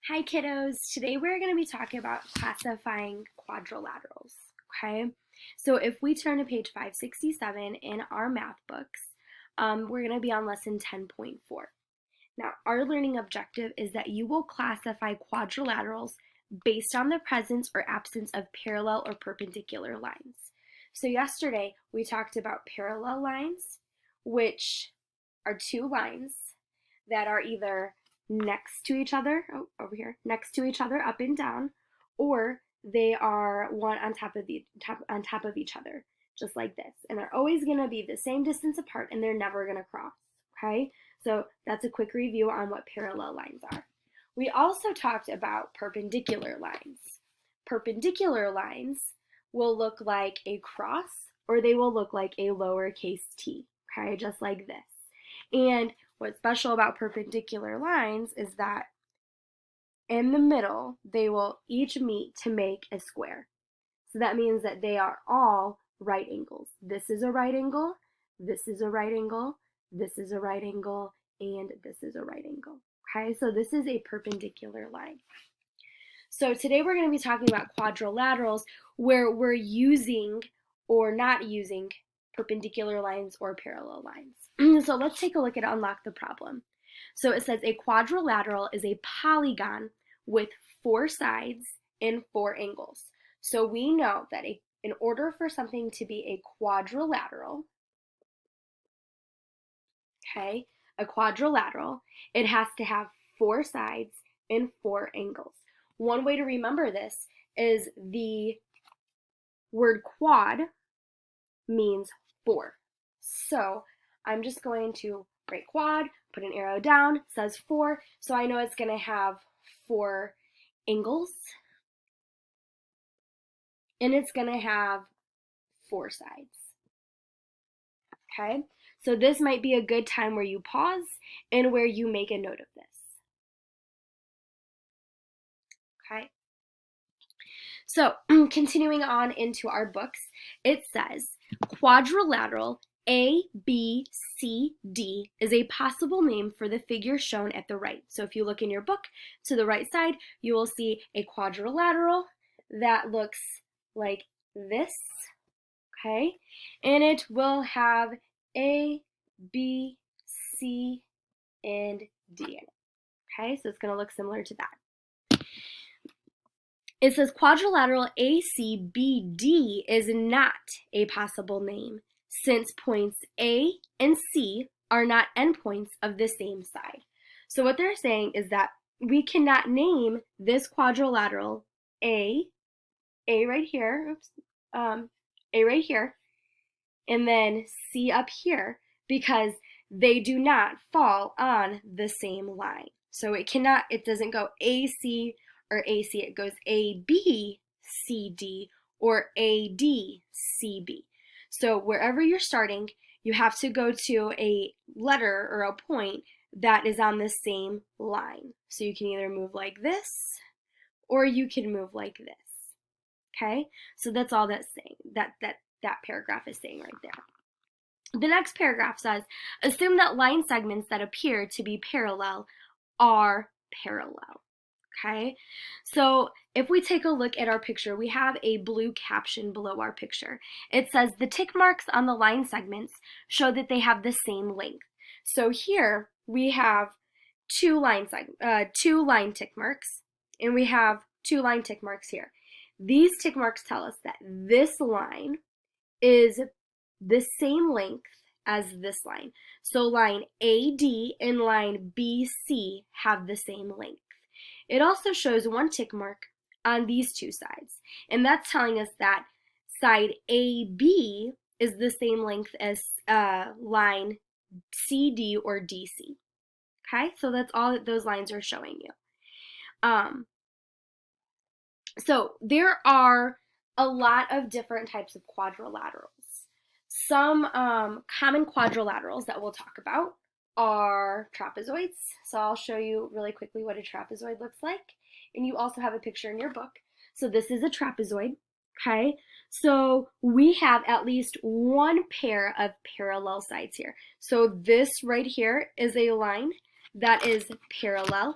Hi kiddos, today we're going to be talking about classifying quadrilaterals, okay? So if we turn to page 567 in our math books, we're going to be on lesson 10.4. Now, our learning objective is that you will classify quadrilaterals based on the presence or absence of parallel or perpendicular lines. So yesterday we talked about parallel lines, which are two lines that are either next to each other, over here, next to each other, up and down, or they are one on top of each other, just like this. And they're always going to be the same distance apart, and they're never going to cross. Okay, so that's a quick review on what parallel lines are. We also talked about perpendicular lines. Perpendicular lines will look like a cross, or they will look like a lowercase t. Okay, just like this. And what's special about perpendicular lines is that in the middle, they will each meet to make a square. So that means that they are all right angles. This is a right angle, this is a right angle, this is a right angle, and this is a right angle. Okay, so this is a perpendicular line. So today we're going to be talking about quadrilaterals where we're using or not using perpendicular lines or parallel lines. So let's take a look at unlock the problem. So it says a quadrilateral is a polygon with four sides and four angles. So we know that in order for something to be a quadrilateral, okay, a quadrilateral, it has to have four sides and four angles. One way to remember this is the word quad means four. So I'm just going to write quad, put an arrow down, says four, so I know it's going to have four angles, and it's going to have four sides. Okay, so this might be a good time where you pause and where you make a note of this. Okay, so continuing on into our books, it says quadrilateral ABCD is a possible name for the figure shown at the right. So if you look in your book to the right side, you will see a quadrilateral that looks like this, okay? And it will have A, B, C, and D in it, okay? So it's going to look similar to that. It says quadrilateral ACBD is not a possible name since points A and C are not endpoints of the same side. So what they're saying is that we cannot name this quadrilateral A right here, A right here, and then C up here because they do not fall on the same line. So it doesn't go AC or AC, it goes AB, CD, or AD, CB. So wherever you're starting, you have to go to a letter or a point that is on the same line. So you can either move like this or you can move like this. Okay? So that's all that's saying. That paragraph is saying right there. The next paragraph says, assume that line segments that appear to be parallel are parallel. Okay, so if we take a look at our picture, we have a blue caption below our picture. It says the tick marks on the line segments show that they have the same length. So here we have two line tick marks, and we have two line tick marks here. These tick marks tell us that this line is the same length as this line. So line AD and line BC have the same length. It also shows one tick mark on these two sides, and that's telling us that side AB is the same length as line CD or DC. Okay, so that's all that those lines are showing you. So there are a lot of different types of quadrilaterals. Some common quadrilaterals that we'll talk about are trapezoids. So I'll show you really quickly what a trapezoid looks like. And you also have a picture in your book. So this is a trapezoid, okay? So we have at least one pair of parallel sides here. So this right here is a line that is parallel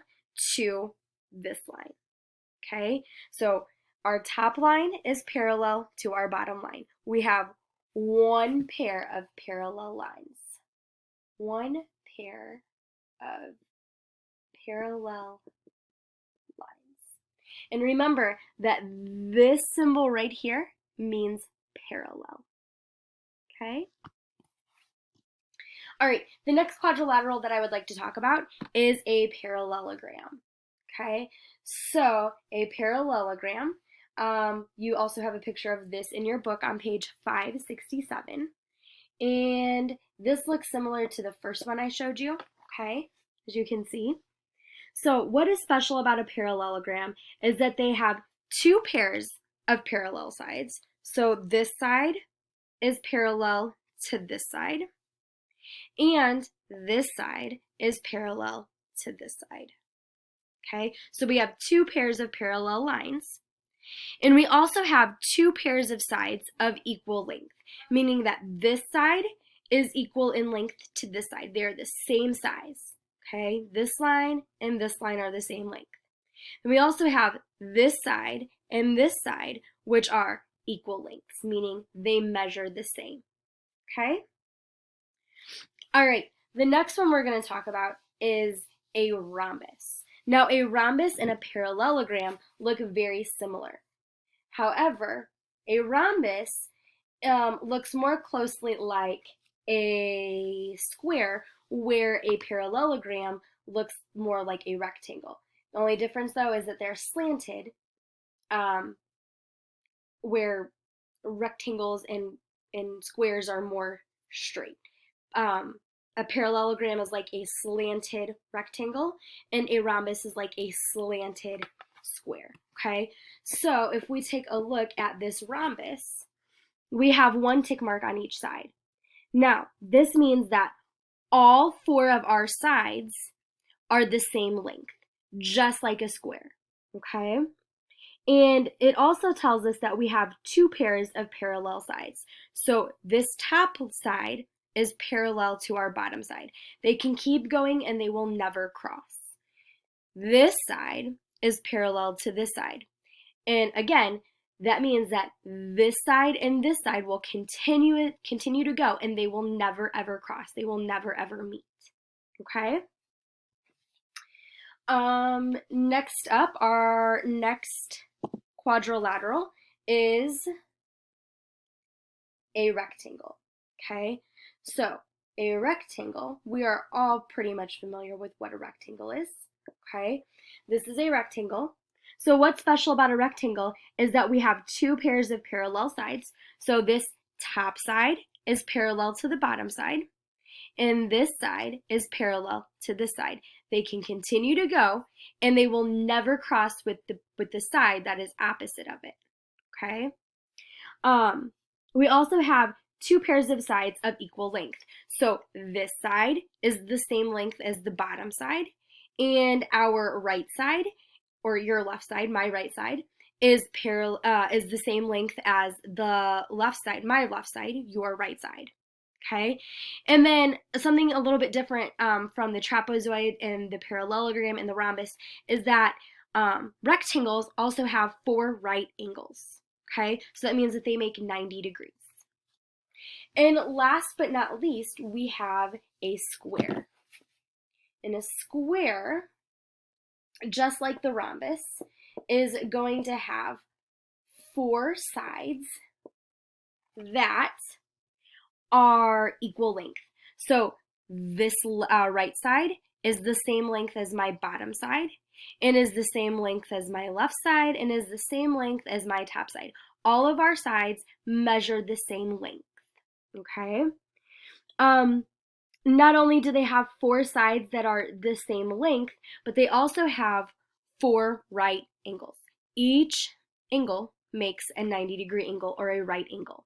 to this line, okay? So our top line is parallel to our bottom line. We have one pair of parallel lines. One pair of parallel lines. And remember that this symbol right here means parallel, okay? All right, the next quadrilateral that I would like to talk about is a parallelogram, okay? So a parallelogram, you also have a picture of this in your book on page 567. And this looks similar to the first one I showed you, okay, as you can see. So what is special about a parallelogram is that they have two pairs of parallel sides. So this side is parallel to this side, and this side is parallel to this side. Okay, so we have two pairs of parallel lines, and we also have two pairs of sides of equal length, meaning that this side is equal in length to this side. They're the same size. Okay, this line and this line are the same length. And we also have this side and this side, which are equal lengths, meaning they measure the same. Okay? All right, the next one we're going to talk about is a rhombus. Now, a rhombus and a parallelogram look very similar. However, a rhombus looks more closely like a square, where a parallelogram looks more like a rectangle. The only difference, though, is that they're slanted, where rectangles and squares are more straight. A parallelogram is like a slanted rectangle, and a rhombus is like a slanted square, okay? So if we take a look at this rhombus, we have one tick mark on each side. Now, this means that all four of our sides are the same length, just like a square, okay? And it also tells us that we have two pairs of parallel sides. So this top side is parallel to our bottom side. They can keep going and they will never cross. This side is parallel to this side. And again, that means that this side and this side will continue to go, and they will never ever cross. They will never ever meet. Okay? Next up, our next quadrilateral is a rectangle. Okay? So, a rectangle, we are all pretty much familiar with what a rectangle is. Okay? This is a rectangle. So what's special about a rectangle is that we have two pairs of parallel sides. So this top side is parallel to the bottom side, and this side is parallel to this side. They can continue to go, and they will never cross with the side that is opposite of it. Okay? We also have two pairs of sides of equal length. So this side is the same length as the bottom side, and our right side, or your left side, my right side, is the same length as the left side, my left side, your right side. Okay, and then something a little bit different from the trapezoid and the parallelogram and the rhombus is that rectangles also have four right angles. Okay, so that means that they make 90 degrees. And last but not least, we have a square. And a square, just like the rhombus, is going to have four sides that are equal length. So this right side is the same length as my bottom side, and is the same length as my left side, and is the same length as my top side. All of our sides measure the same length, okay? Not only do they have four sides that are the same length, but they also have four right angles. Each angle makes a 90-degree angle, or a right angle.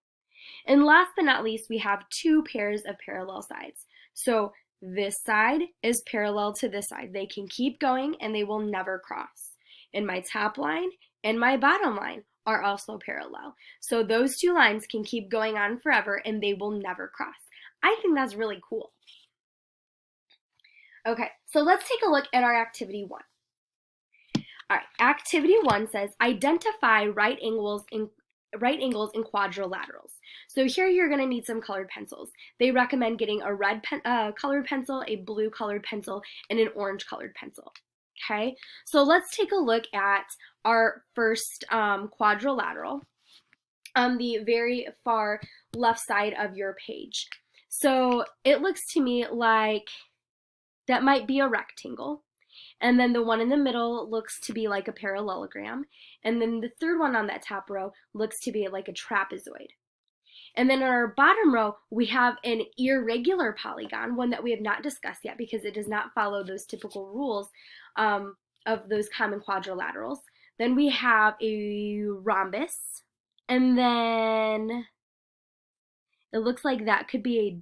And last but not least, we have two pairs of parallel sides. So this side is parallel to this side. They can keep going and they will never cross. And my top line and my bottom line are also parallel. So those two lines can keep going on forever and they will never cross. I think that's really cool. Okay, so let's take a look at our activity 1. All right, activity 1 says identify right angles in quadrilaterals. So here you're going to need some colored pencils. They recommend getting a red colored pencil, a blue colored pencil, and an orange colored pencil. Okay, so let's take a look at our first quadrilateral on the very far left side of your page. So it looks to me like that might be a rectangle. And then the one in the middle looks to be like a parallelogram. And then the third one on that top row looks to be like a trapezoid. And then in our bottom row, we have an irregular polygon, one that we have not discussed yet because it does not follow those typical rules of those common quadrilaterals. Then we have a rhombus. And then it looks like that could be a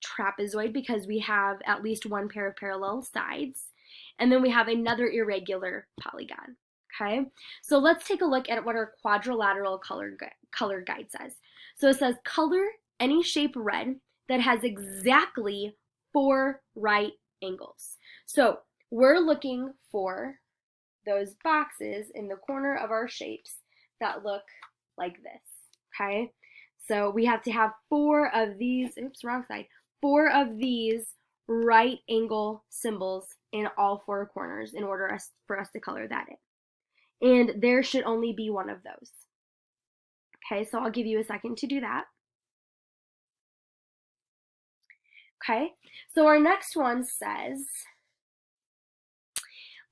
trapezoid because we have at least one pair of parallel sides. And then we have another irregular polygon. Okay, so let's take a look at what our quadrilateral color guide says. So it says color any shape red that has exactly 4 right angles. So we're looking for those boxes in the corner of our shapes that look like this. Okay, so we have to have 4 of these, oops, wrong side, 4 of these right angle symbols in all 4 corners in order for us to color that in. And there should only be one of those. Okay, so I'll give you a second to do that. Okay, so our next one says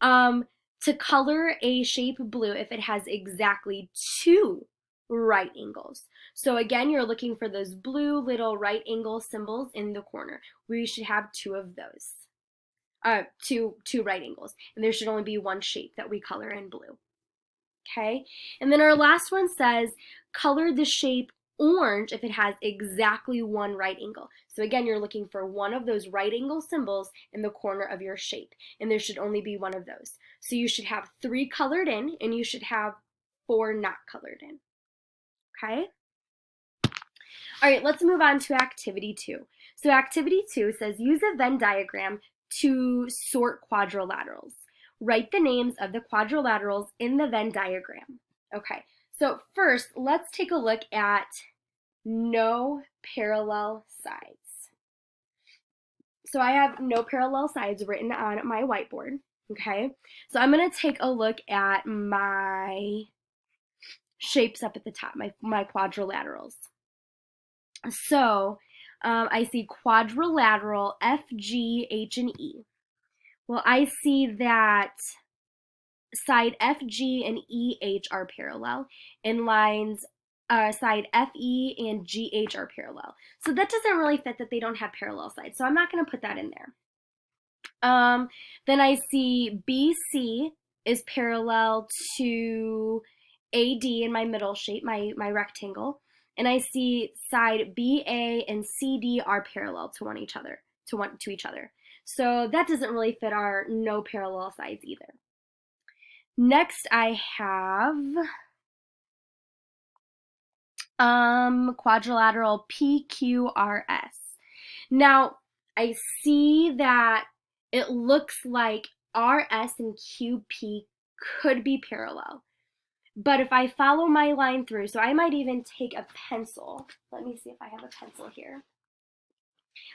to color a shape blue if it has exactly 2 right angles. So again, you're looking for those blue little right angle symbols in the corner. We should have 2 of those. Two right angles. And there should only be one shape that we color in blue. Okay, and then our last one says color the shape orange if it has exactly 1 right angle. So again, you're looking for one of those right angle symbols in the corner of your shape, and there should only be one of those. So you should have 3 colored in, and you should have 4 not colored in. Okay? All right, let's move on to activity 2. So activity 2 says use a Venn diagram to sort quadrilaterals. Write the names of the quadrilaterals in the Venn diagram. Okay, so first let's take a look at no parallel sides. So I have no parallel sides written on my whiteboard. Okay, so I'm going to take a look at my shapes up at the top, my quadrilaterals. So I see quadrilateral F, G, H, and E. Well, I see that side FG and EH are parallel, and lines side FE and GH are parallel. So that doesn't really fit that they don't have parallel sides, so I'm not going to put that in there. Then I see BC is parallel to AD in my middle shape, my rectangle, and I see side BA and CD are parallel to each other. So that doesn't really fit our no parallel sides either. Next I have quadrilateral PQRS. Now I see that it looks like RS and QP could be parallel. But if I follow my line through, so I might even take a pencil. Let me see if I have a pencil here.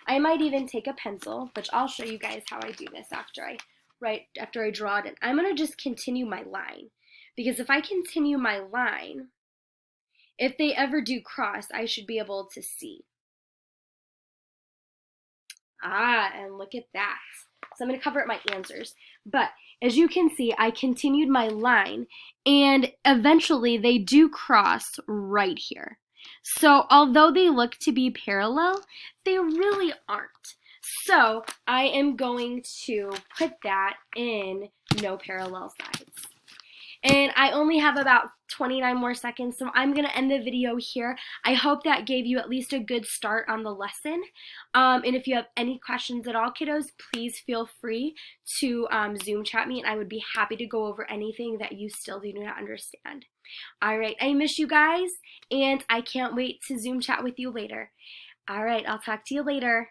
I might even take a pencil, which I'll show you guys how I do this after I draw it in. I'm going to just continue my line. Because if I continue my line, if they ever do cross, I should be able to see. And look at that. So I'm going to cover up my answers. But as you can see, I continued my line, and eventually they do cross right here. So although they look to be parallel, they really aren't. So I am going to put that in no parallel sides. And I only have about 29 more seconds, so I'm going to end the video here. I hope that gave you at least a good start on the lesson. And if you have any questions at all, kiddos, please feel free to Zoom chat me, and I would be happy to go over anything that you still do not understand. All right, I miss you guys, and I can't wait to Zoom chat with you later. All right, I'll talk to you later.